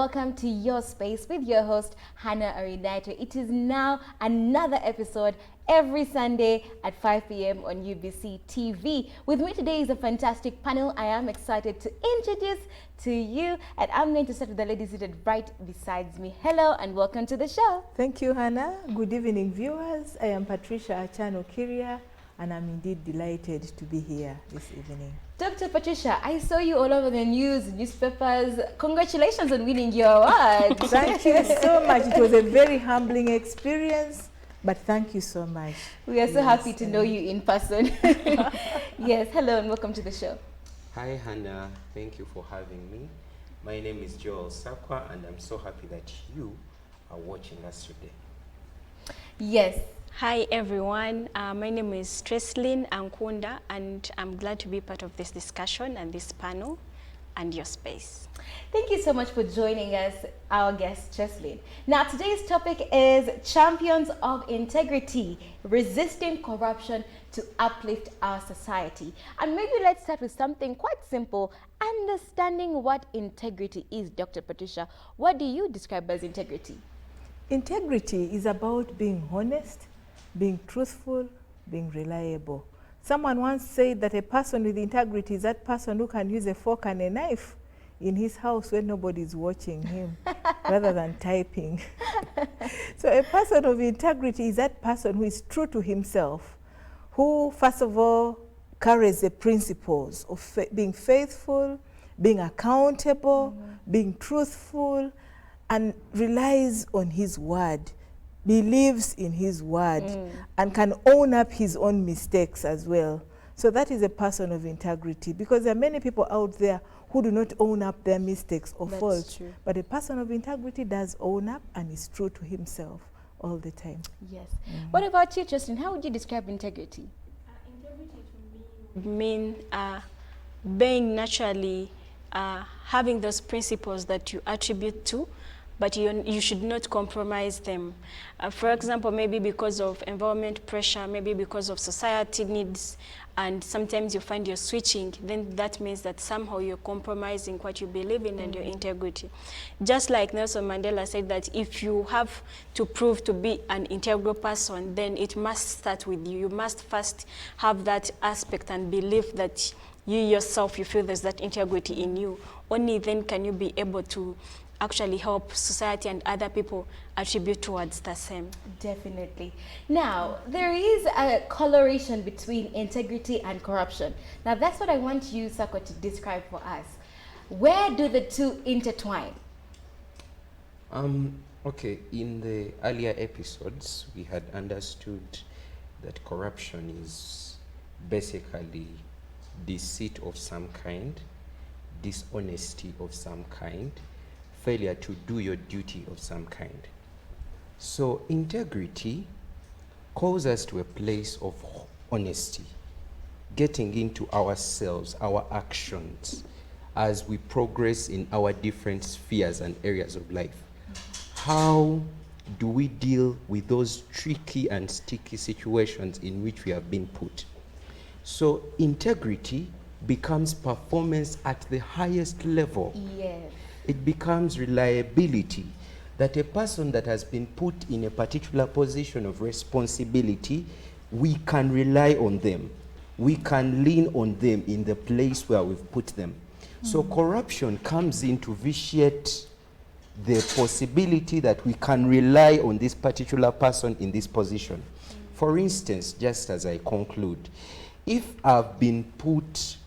welcome to Your Space with your host, Hannah Arinaito. It is now another episode every Sunday at 5 p.m. on UBC TV. With me today is a fantastic panel I am excited to introduce to you, and I'm going to start with the lady seated right besides me. Hello and welcome to the show. Thank you, Hannah. Good evening, viewers. I am Patricia Achano Kiria, and I'm indeed delighted to be here this evening. Dr. Patricia, I saw you all over the news, newspapers. Congratulations on winning your award. Thank you so much. It was a very humbling experience, but thank you so much. We are so happy to know you in person. Yes, hello and welcome to the show. Hi, Hannah. Thank you for having me. My name is Joel Sakwa, and I'm so happy that you are watching us today. Yes. Hi everyone, my name is Treslyn Ankunda, and I'm glad to be part of this discussion and this panel and Your Space. Thank you so much for joining us, our guest Treslyn. Now today's topic is Champions of Integrity, Resisting Corruption to Uplift Our Society. And maybe let's start with something quite simple, understanding what integrity is. Dr. Patricia, what do you describe as integrity? Integrity is about being honest, being truthful, being reliable. Someone once said that a person with integrity is that person who can use a fork and a knife in his house when nobody is watching him, rather than typing. So a person of integrity is that person who is true to himself, who first of all carries the principles of being faithful, being accountable, being truthful, and relies on his word, believes in his word, and can own up his own mistakes as well. So that is a person of integrity, because there are many people out there who do not own up their mistakes or faults. True. But a person of integrity does own up and is true to himself all the time. Yes. What about you, Justin? How would you describe integrity? Integrity to me would mean being naturally, having those principles that you attribute to, but you should not compromise them. For example, maybe because of environment pressure, maybe because of society needs, and sometimes you find you're switching, then that means that somehow you're compromising what you believe in and your integrity. Just like Nelson Mandela said that if you have to prove to be an integral person, then it must start with you. You must first have that aspect and believe that you yourself, you feel there's that integrity in you. Only then can you be able to actually help society and other people attribute towards the same. Definitely. Now, there is a correlation between integrity and corruption. Now, that's what I want you, Sako, to describe for us. Where do the two intertwine? Okay, in the earlier episodes, we had understood that corruption is basically deceit of some kind, dishonesty of some kind, failure to do your duty of some kind. So integrity calls us to a place of honesty, getting into ourselves, our actions, as we progress in our different spheres and areas of life. How do we deal with those tricky and sticky situations in which we have been put? So integrity becomes performance at the highest level. Yes. It becomes reliability, that a person that has been put in a particular position of responsibility, we can rely on them. We can lean on them in the place where we've put them. So corruption comes in to vitiate the possibility that we can rely on this particular person in this position. For instance, just as I conclude, if I've been put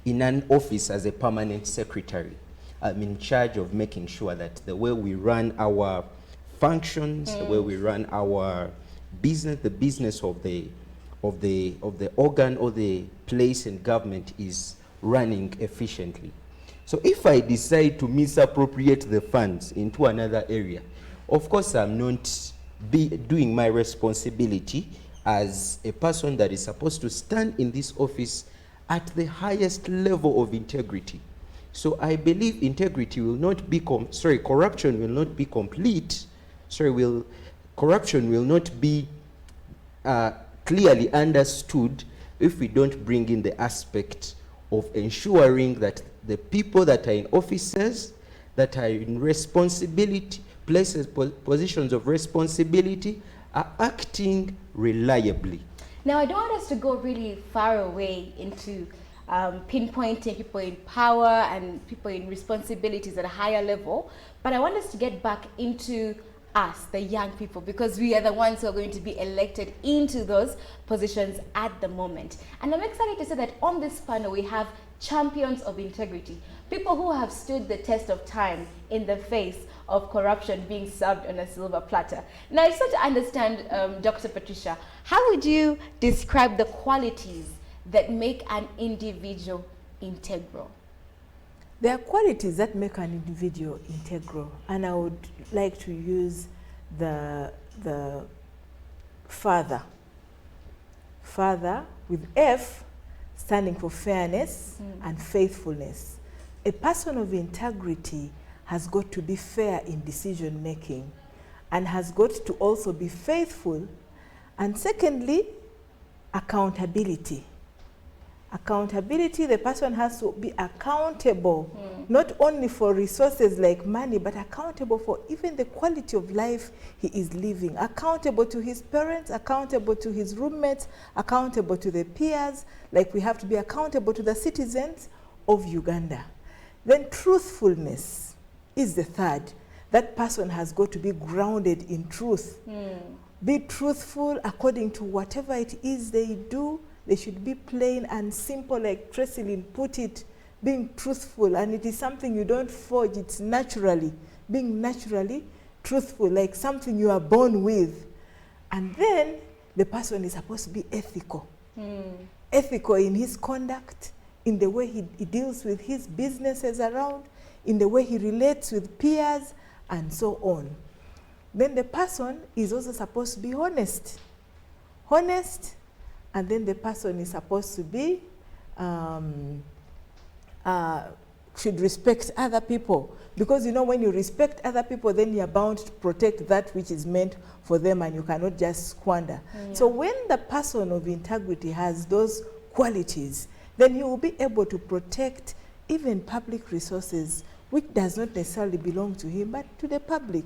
in an office as a permanent secretary, I'm in charge of making sure that the way we run our functions, the way we run our business, the business of the organ or the place in government is running efficiently. So if I decide to misappropriate the funds into another area, of course I'm not doing my responsibility as a person that is supposed to stand in this office at the highest level of integrity. So I believe integrity will not be, corruption will not be complete, corruption will not be clearly understood if we don't bring in the aspect of ensuring that the people that are in offices, that are in responsibility, positions of responsibility, are acting reliably. Now, I don't want us to go really far away into pinpointing people in power and people in responsibilities at a higher level, but I want us to get back into us, the young people, because we are the ones who are going to be elected into those positions at the moment. And I'm excited to say that on this panel we have champions of integrity, people who have stood the test of time in the face of corruption being served on a silver platter. Now, I just want to understand, Dr. Patricia, how would you describe the qualities that make an individual integral? There are qualities that make an individual integral, and I would like to use the father. Father with F, standing for fairness and faithfulness. A person of integrity has got to be fair in decision making and has got to also be faithful. And secondly, accountability. Accountability, the person has to be accountable, not only for resources like money, but accountable for even the quality of life he is living. Accountable to his parents, accountable to his roommates, accountable to the peers, like we have to be accountable to the citizens of Uganda. Then truthfulness is the third. That person has got to be grounded in truth. Be truthful according to whatever it is they do. They should be plain and simple, like Tressilyn put it, being truthful. And it is something you don't forge, it's naturally, being naturally truthful, like something you are born with. And then the person is supposed to be ethical. Ethical in his conduct, in the way he deals with his businesses around, in the way he relates with peers, and so on. Then the person is also supposed to be honest. Honest. And then the person is supposed to be, should respect other people. Because, you know, when you respect other people, then you're bound to protect that which is meant for them, and you cannot just squander. So when the person of integrity has those qualities, then he will be able to protect even public resources, which does not necessarily belong to him, but to the public.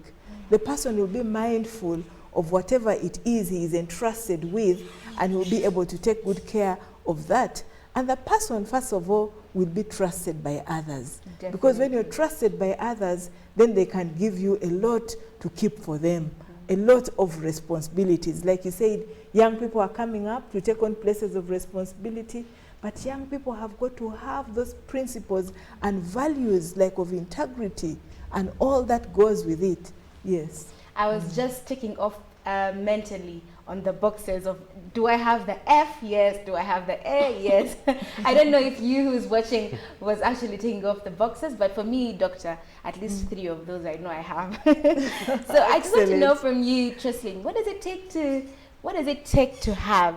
The person will be mindful of whatever it is he is entrusted with, and will be able to take good care of that. And the person, first of all, will be trusted by others. Definitely. Because when you're trusted by others, then they can give you a lot to keep for them, a lot of responsibilities. Like you said, young people are coming up to take on places of responsibility, but young people have got to have those principles and values, like of integrity and all that goes with it. Yes. I was just ticking off mentally on the boxes of, do I have the F? Yes. Do I have the A? Yes. I don't know if you who's watching was actually taking off the boxes, but for me, Doctor, at least 3 of those I know I have. So I just want to know from you, Tressilyn, what does it take to have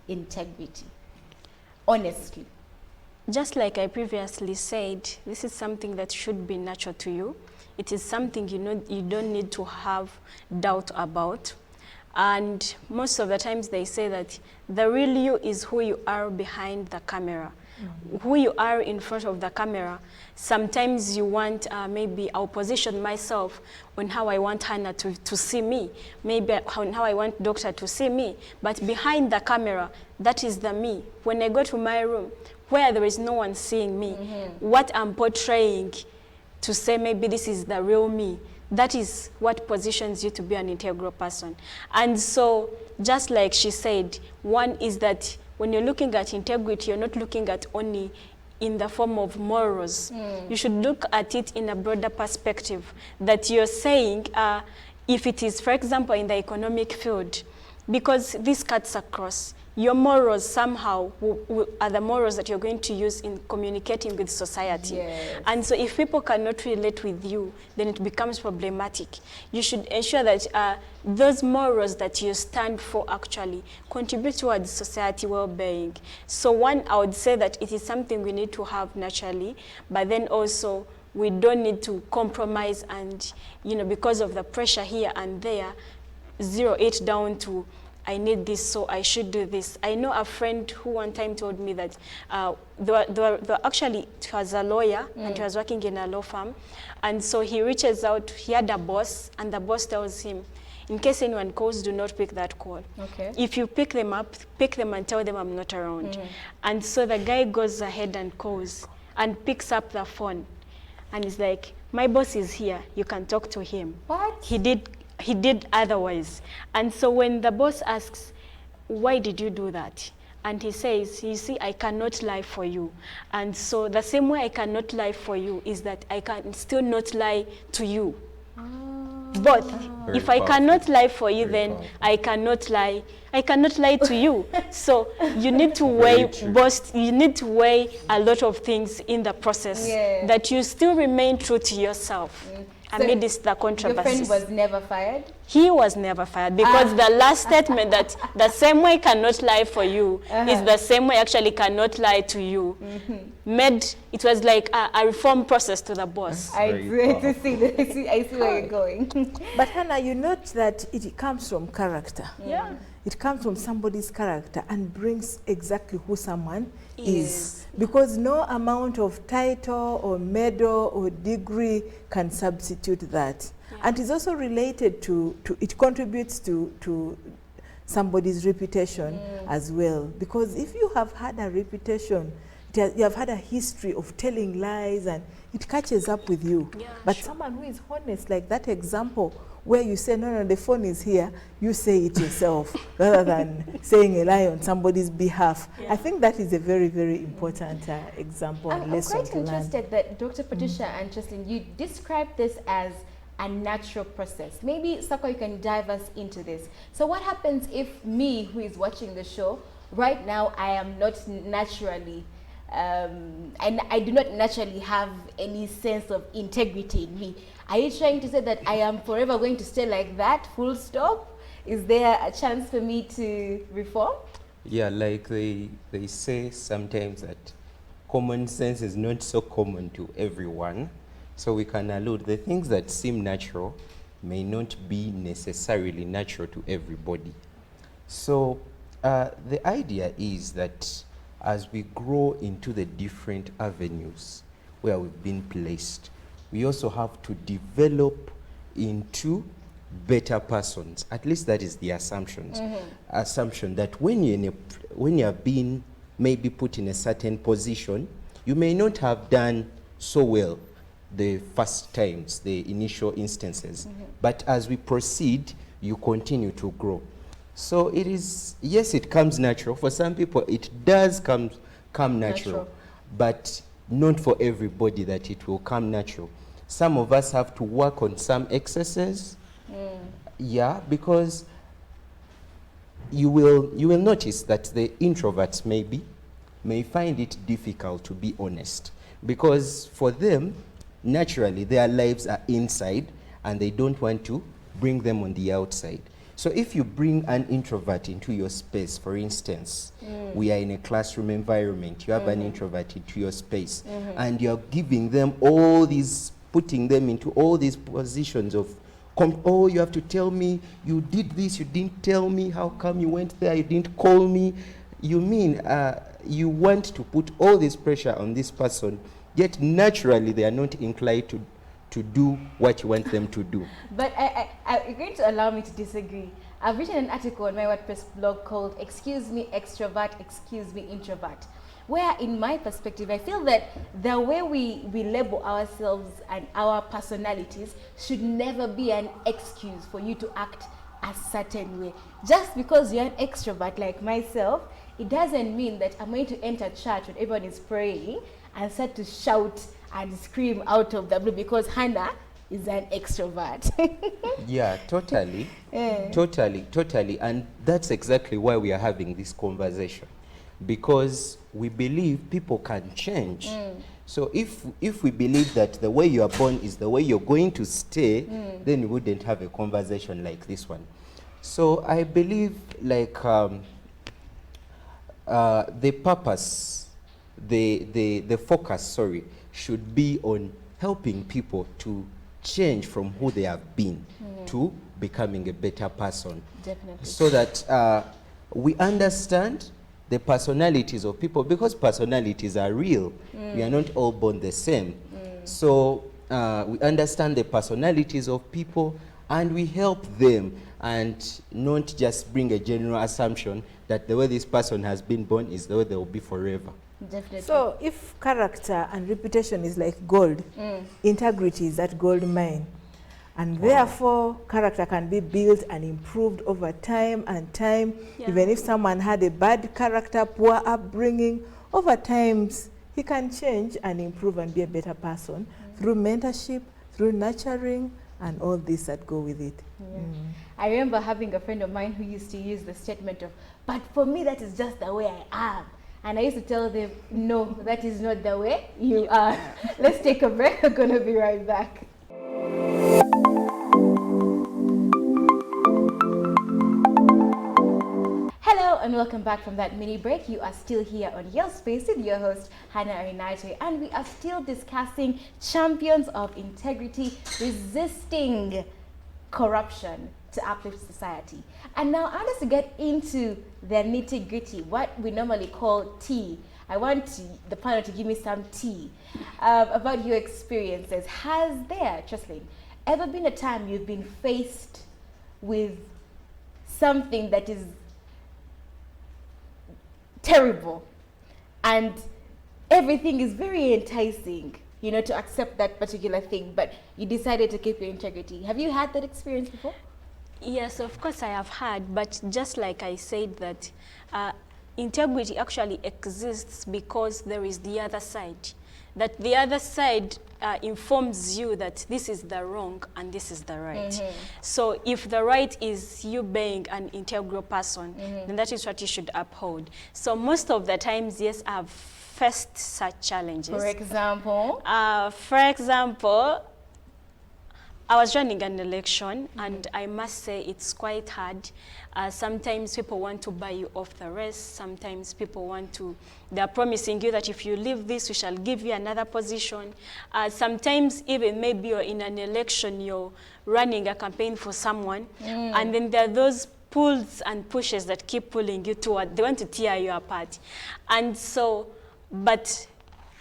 integrity? Honestly. Just like I previously said, this is something that should be natural to you. It is something you don't need to have doubt about. And most of the times they say that the real you is who you are behind the camera. Who you are in front of the camera. Sometimes you want, maybe I'll position myself on how I want Hannah to see me, maybe on how I want Doctor to see me, but behind the camera, that is the me. When I go to my room, where there is no one seeing me, what I'm portraying to say maybe this is the real me, that is what positions you to be an integral person. And so, just like she said, one is that when you're looking at integrity, you're not looking at only in the form of morals. You should look at it in a broader perspective, that you're saying, if it is, for example, in the economic field, because this cuts across, your morals somehow are the morals that you're going to use in communicating with society. Yes. And so if people cannot relate with you, then it becomes problematic. You should ensure that those morals that you stand for actually contribute towards society well-being. So one, I would say that it is something we need to have naturally, but then also we don't need to compromise and, because of the pressure here and there, zero it down to I need this, so I should do this. I know a friend who one time told me that actually, he was a lawyer and he was working in a law firm. And so he reaches out, he had a boss, and the boss tells him, in case anyone calls, do not pick that call. Okay. If you pick them up, pick them and tell them I'm not around. And so the guy goes ahead and calls and picks up the phone. And he's like, my boss is here, you can talk to him. What? He did otherwise. And so when the boss asks, why did you do that? And he says, you see, I cannot lie for you. And so the same way I cannot lie for you is that I can still not lie to you. Both. Very If I powerful. cannot lie for you, Very then powerful. I cannot lie to you. So you need to weigh true. you need to weigh a lot of things in the process, Yeah. that you still remain true to yourself amidst the Your controversies. friend was never fired? He was never fired, because the last statement, that the same way cannot lie for you is the same way actually cannot lie to you, it was like a reform process to the boss. I Very see where you're going. But Hannah, you note that it comes from character. Yeah. It comes from somebody's character and brings exactly who someone Is. is. Because no amount of title or medal or degree can substitute that. And it's also related to it contributes to somebody's reputation as well. Because if you have had a reputation, you have had a history of telling lies, and it catches up with you. Yeah, But sure. someone who is honest, like that example where you say, no, the phone is here, you say it yourself, rather than saying a lie on somebody's behalf. Yeah. I think that is a very, very important example and I'm lesson quite to learn. interested that Dr. Patricia and Jocelyn, you described this as a natural process. Maybe, Sako, you can dive us into this. So what happens if me, who is watching the show, right now I am not naturally, and I do not naturally have any sense of integrity in me? Are you trying to say that I am forever going to stay like that, full stop? Is there a chance for me to reform? Yeah, like they say sometimes that common sense is not so common to everyone. So we can allude the things that seem natural may not be necessarily natural to everybody. So the idea is that as we grow into the different avenues where we've been placed, we also have to develop into better persons. At least that is the assumption that when you are being maybe put in a certain position, you may not have done so well the first times, the initial instances. But as we proceed, you continue to grow. So it is, yes, it comes natural. For some people, it does come natural, but not for everybody that it will come natural. Some of us have to work on some excesses. Yeah, because you will notice that the introverts may find it difficult to be honest, because for them, naturally, their lives are inside and they don't want to bring them on the outside. So if you bring an introvert into your space, for instance, we are in a classroom environment, you have an introvert into your space, and you're giving them all these, putting them into all these positions of, oh, you have to tell me, you did this, you didn't tell me, how come you went there, you didn't call me? You mean you want to put all this pressure on this person, yet naturally they are not inclined to do what you want them to do. But you're going to allow me to disagree. I've written an article on my WordPress blog called Excuse Me Extrovert, Excuse Me Introvert, where in my perspective, I feel that the way we label ourselves and our personalities should never be an excuse for you to act a certain way. Just because you're an extrovert like myself, it doesn't mean that I'm going to enter church when everyone is praying and start to shout and scream out of the blue because Hannah is an extrovert. Yeah, totally. Totally. And that's exactly why we are having this conversation, because we believe people can change. So if we believe that the way you are born is the way you're going to stay, then we wouldn't have a conversation like this one. So I believe like the purpose, the focus, should be on helping people to change from who they have been to becoming a better person. Definitely. So that we understand the personalities of people, because personalities are real. We are not all born the same. So we understand the personalities of people and we help them, and not just bring a general assumption that the way this person has been born is the way they will be forever. Definitely. So if character and reputation is like gold, integrity is that gold mine. And therefore, character can be built and improved over time and time. Yeah. Even if someone had a bad character, poor upbringing, over time, he can change and improve and be a better person through mentorship, through nurturing, and all this that go with it. I remember having a friend of mine who used to use the statement of, but for me, that is just the way I am. And I used to tell them, no, that is not the way you are. Let's take a break. We're going to be right back. Hello and welcome back from that mini break. You are still here on Your Space with your host Hannah Arinate, and we are still discussing champions of integrity resisting corruption to uplift society. And now I want us to get into the nitty gritty, what we normally call tea. I want the panel to give me some tea about your experiences. Has there, Cheslin, ever been a time you've been faced with something that is terrible and everything is very enticing, you know, to accept that particular thing, but you decided to keep your integrity? Have you had that experience before? Yes, of course I have had, but just like I said that integrity actually exists because there is the other side. That the other side informs you that this is the wrong and this is the right. So if the right is you being an integral person, then that is what you should uphold. So most of the times, yes, I've faced such challenges. For example? I was running an election, and I must say it's quite hard. Sometimes people want to buy you off the rest. Sometimes people they're promising you that if you leave this, we shall give you another position. Sometimes even maybe you're in an election, you're running a campaign for someone, and then there are those pulls and pushes that keep pulling you toward, they want to tear you apart. And so, but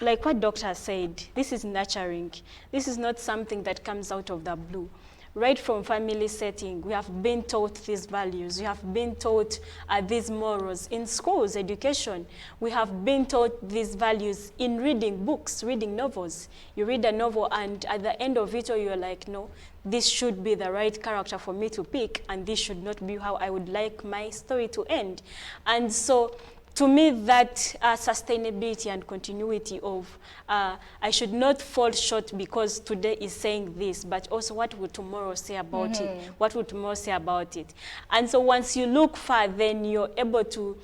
like what Doctor said, this is nurturing. This is not something that comes out of the blue. Right from family setting, we have been taught these values. We have been taught these morals. In schools, education, we have been taught these values in reading books, reading novels. You read a novel, and at the end of it all, you're like, no, this should be the right character for me to pick, and this should not be how I would like my story to end. And so, to me, that sustainability and continuity of I should not fall short because today is saying this, but also what will tomorrow say about it? What will tomorrow say about it? And so once you look far, then you're able to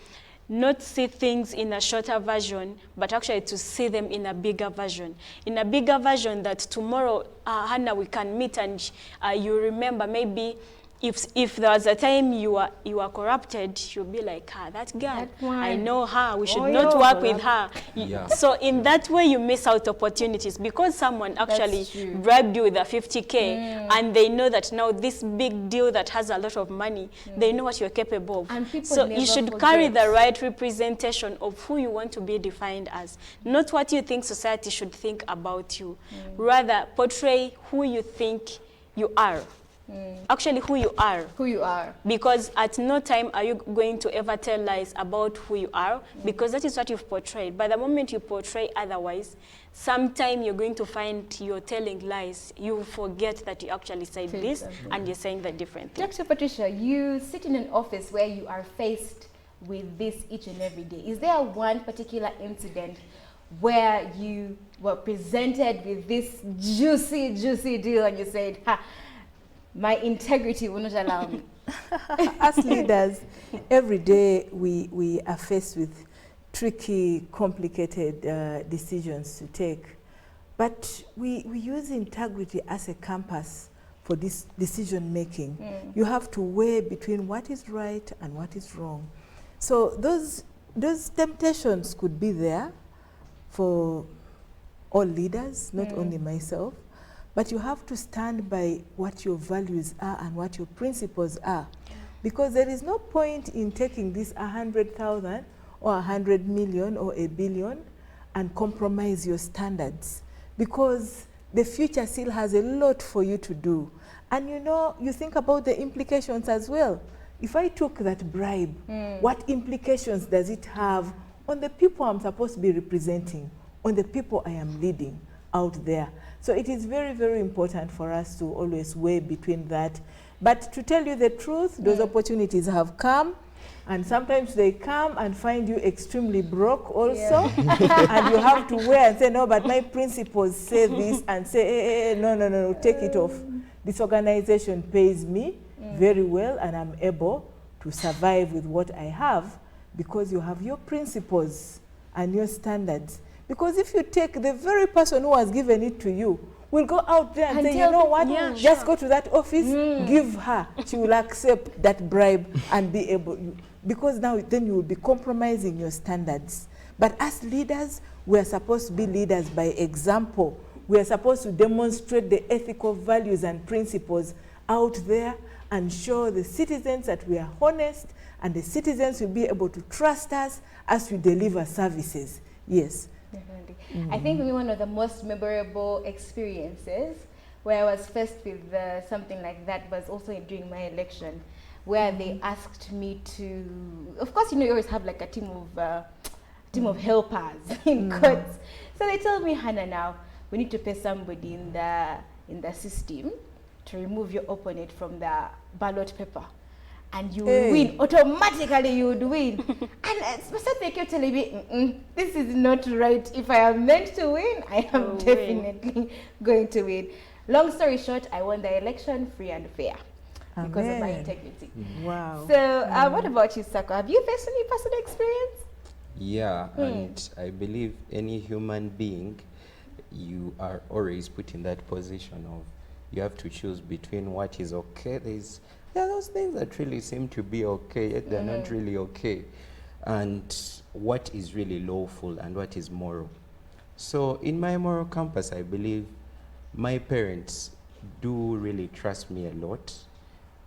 not see things in a shorter version, but actually to see them in a bigger version. In a bigger version that tomorrow, Hannah, we can meet and you remember maybe if there was a time you are corrupted, you'll be like, that girl, I know her, we should not work with her. Yeah. So in that way, you miss out opportunities because someone actually bribed you with a 50K and they know that now this big deal that has a lot of money, they know what you're capable of. And people so never you should carry the right representation of who you want to be defined as, not what you think society should think about you. Rather, portray who you think you are. Actually, who you are. Who you are. Because at no time are you going to ever tell lies about who you are, because that is what you've portrayed. By the moment you portray otherwise, sometime you're going to find you're telling lies. You forget that you actually said this and you're saying the different thing. Dr. Patricia, you sit in an office where you are faced with this each and every day. Is there one particular incident where you were presented with this juicy deal and you said, my integrity will not allow me? As leaders, every day we are faced with tricky, complicated decisions to take. But we use integrity as a compass for this decision making. You have to weigh between what is right and what is wrong. So those temptations could be there for all leaders, not only myself. but you have to stand by what your values are and what your principles are. Because there is no point in taking this 100,000 or 100 million or a billion and compromise your standards, because the future still has a lot for you to do. And you know, you think about the implications as well. If I took that bribe, what implications does it have on the people I'm supposed to be representing, on the people I am leading out there? So it is very, very important for us to always weigh between that. But to tell you the truth, those opportunities have come, and sometimes they come and find you extremely broke also. And you have to weigh and say, no, but my principles say this, and say, no, take it off. This organization pays me very well, and I'm able to survive with what I have, because you have your principles and your standards. Because if you take the very person who has given it to you, will go out there and say, you know what, just go to that office, give her, she will accept that bribe and be able, because now then you will be compromising your standards. But as leaders, we are supposed to be leaders by example. We are supposed to demonstrate the ethical values and principles out there and show the citizens that we are honest, and the citizens will be able to trust us as we deliver services. Yes. Definitely. I think maybe one of the most memorable experiences where I was faced with something like that was also during my election, where they asked me to, of course, you know, you always have like a team of helpers in courts. So they told me, Hannah, now we need to pay somebody in the system to remove your opponent from the ballot paper, and you will win. Automatically you would win. And they kept telling me, this is not right. If I am meant to win, I am definitely going to win. Long story short, I won the election free and fair because of my integrity. Wow. So what about you, Sako? Have you faced any personal experience? Yeah, and I believe any human being, you are always put in that position of, you have to choose between what is okay. There are those things that really seem to be okay, yet they're not really okay. And what is really lawful and what is moral. So in my moral compass, I believe my parents do really trust me a lot.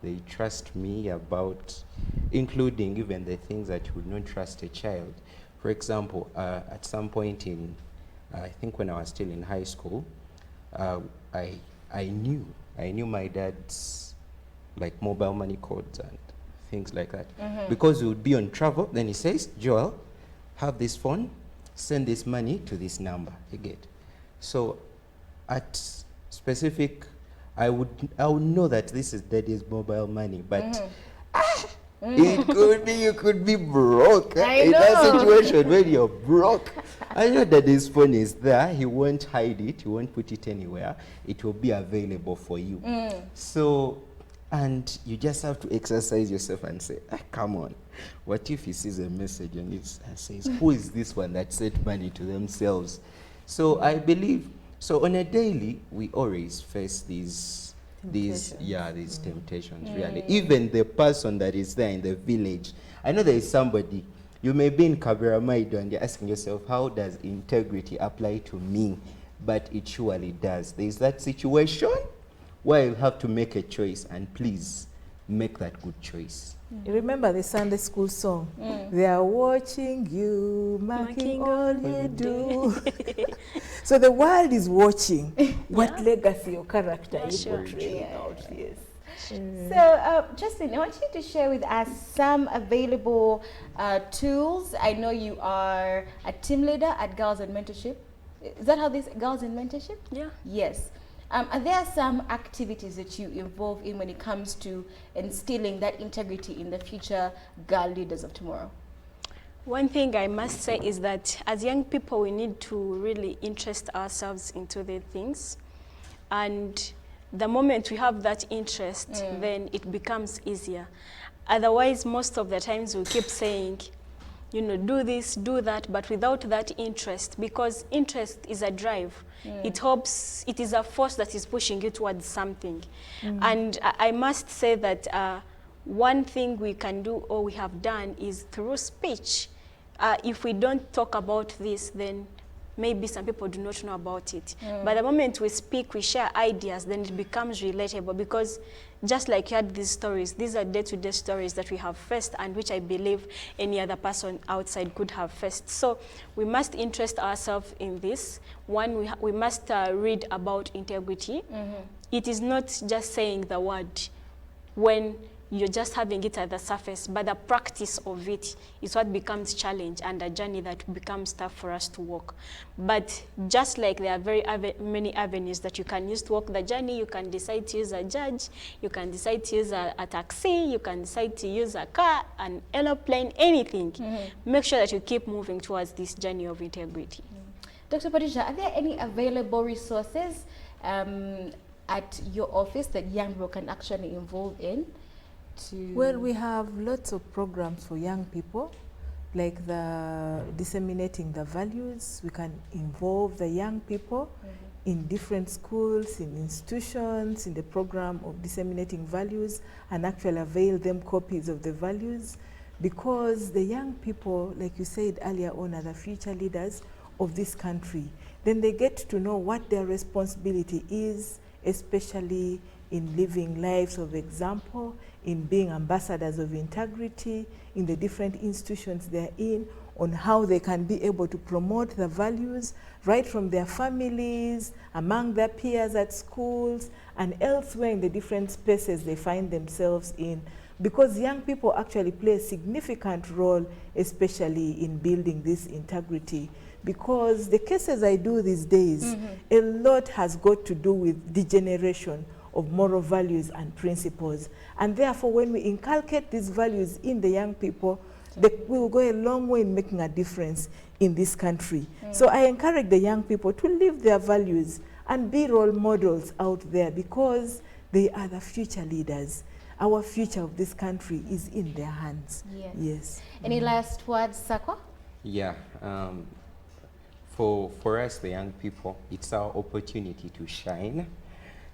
They trust me about, including even the things that you would not trust a child. For example, at some point in, I think when I was still in high school, I knew my dad's like mobile money codes and things like that. Because we would be on travel, then he says, Joel, have this phone, send this money to this number, you get. So at specific, I would know that this is daddy's mobile money, but it could be, you could be broke in that situation when you're broke. I know that his phone is there. He won't hide it. He won't put it anywhere. It will be available for you. So, and you just have to exercise yourself and say, come on. What if he sees a message and says, who is this one that sent money to themselves? So I believe, so on a daily, we always face these temptations, really. Even the person that is there in the village. I know there is somebody, you may be in Kabiramaido and you're asking yourself, how does integrity apply to me? But it surely does. There's that situation where you have to make a choice, and please make that good choice. You remember the Sunday school song? They are watching you, marking all you do. So the world is watching what legacy or character you portray out. Yes. So, Justin, I want you to share with us some available tools. I know you are a team leader at Girls in Mentorship. Is that how this Girls in Mentorship? Yeah. Yes. Are there some activities that you involve in when it comes to instilling that integrity in the future girl leaders of tomorrow? One thing I must say is that as young people, we need to really interest ourselves into the things. And the moment we have that interest, then it becomes easier. Otherwise, most of the times we keep saying, you know, do this, do that, but without that interest, because interest is a drive. It helps, it is a force that is pushing you towards something. And I must say that one thing we can do or we have done is through speech. If we don't talk about this, then maybe some people do not know about it. But the moment we speak, we share ideas, then it becomes relatable, because just like you had these stories, these are day-to-day stories that we have faced and which I believe any other person outside could have faced. So we must interest ourselves in this. One, we must read about integrity. It is not just saying the word when you're just having it at the surface, but the practice of it is what becomes challenge and a journey that becomes tough for us to walk. But just like there are many avenues that you can use to walk the journey, you can decide to use a judge, you can decide to use a taxi, you can decide to use a car, an aeroplane, anything. Make sure that you keep moving towards this journey of integrity. Dr. Patricia, are there any available resources at your office that young people can actually involve in? Well, we have lots of programs for young people, like the disseminating the values. We can involve the young people in different schools, in institutions, in the program of disseminating values, and actually avail them copies of the values, because the young people, like you said earlier on, are the future leaders of this country. Then they get to know what their responsibility is, especially in living lives of example, in being ambassadors of integrity, in the different institutions they're in, on how they can be able to promote the values right from their families, among their peers at schools, and elsewhere in the different spaces they find themselves in. Because young people actually play a significant role, especially in building this integrity. Because the cases I do these days, a lot has got to do with degeneration of moral values and principles. And therefore, when we inculcate these values in the young people, we will go a long way in making a difference in this country. So I encourage the young people to live their values and be role models out there, because they are the future leaders. Our future of this country is in their hands. Yes. Any last words, Sakwa? Yeah. For us, the young people, it's our opportunity to shine.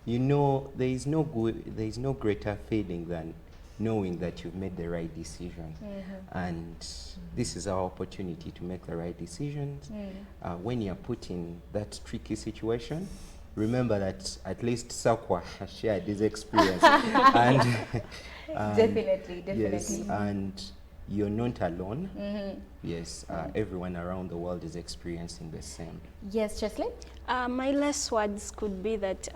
You know, there is no greater feeling than knowing that you've made the right decision. And this is our opportunity to make the right decisions. When you're put in that tricky situation, remember that at least Sakwa has shared this experience. and Definitely. Yes, and you're not alone. Yes, everyone around the world is experiencing the same. Yes, Chesley? My last words could be that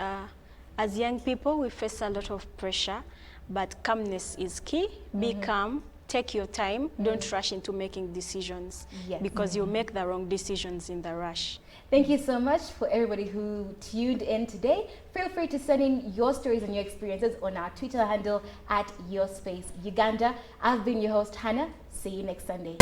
as young people, we face a lot of pressure, but calmness is key. Be calm, take your time, don't rush into making decisions, because you'll make the wrong decisions in the rush. Thank you so much for everybody who tuned in today. Feel free to send in your stories and your experiences on our Twitter handle at YourSpaceUganda. I've been your host, Hannah. See you next Sunday.